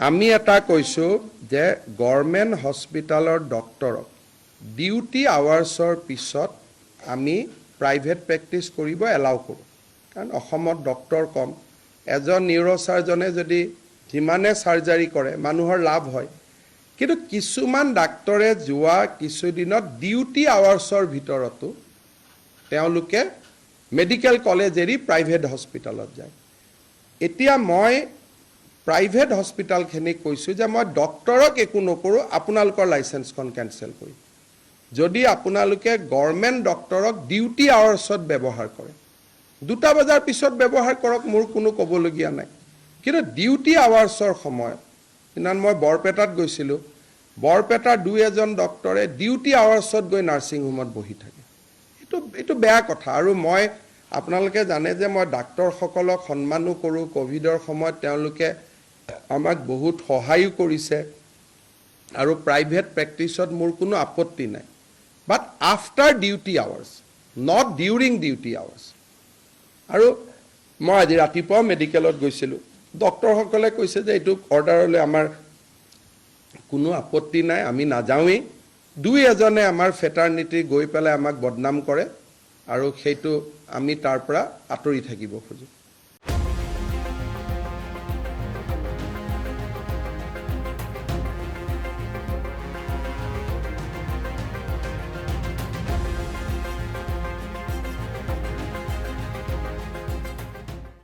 আমি এটা কৈছো যে গভৰ্ণমেণ্ট হস্পিটালৰ ডক্টৰক ডিউটি আৱাৰ্ছৰ পিছত আমি প্ৰাইভেট প্ৰেক্টিছ কৰিব এলাউ কৰোঁ কাৰণ অসমত ডক্টৰ কম এজন নিউৰোচাৰ্জনে যদি যিমানে সাৰ্জাৰী কৰে মানুহৰ লাভ হয় কিন্তু কিছুমান ডাক্তৰে যোৱা কিছুদিনত ডিউটি আৱাৰ্ছৰ ভিতৰতো তেওঁলোকে মেডিকেল কলেজ এৰি প্ৰাইভেট হস্পিটালত যায় এতিয়া মই প্ৰাইভেট হস্পিটালখিনি কৈছোঁ যে মই ডক্টৰক একো নকৰোঁ আপোনালোকৰ লাইসেন্সখন কেনসেল কৰিম যদি আপোনালোকে গভৰ্ণমেণ্ট ডক্টৰক ডিউটি আৱাৰ্ছত ব্যৱহাৰ কৰে 2টা বজাৰ পিছত ব্যৱহাৰ কৰক মোৰ কোনো ক'বলগীয়া নাই কিন্তু ডিউটি আৱাৰ্ছৰ সময়ত ইমান মই বৰপেটাত গৈছিলোঁ বৰপেটাৰ 2-এজন ডক্টৰে ডিউটি আৱাৰ্ছত গৈ নাৰ্ছিং হোমত বহি থাকে এইটো বেয়া কথা আৰু মই আপোনালোকে জানে যে মই ডাক্তৰসকলক সন্মানো কৰোঁ কোভিডৰ সময়ত তেওঁলোকে আমাক বহুত সহায়ো কৰিছে আৰু প্ৰাইভেট প্ৰেক্টিছত মোৰ কোনো আপত্তি নাই but after duty hours not during duty hours আৰু মই আজি ৰাতিপুৱা মেডিকেলত গৈছিলোঁ ডক্টৰসকলে কৈছে যে এইটো অৰ্ডাৰলৈ আমাৰ কোনো আপত্তি নাই আমি নাযাওঁৱেই 2-এজনে আমাৰ ফেটাৰনিটি গৈ পেলাই আমাক বদনাম কৰে আৰু সেইটো আমি তাৰ পৰা আঁতৰি থাকিব খোজো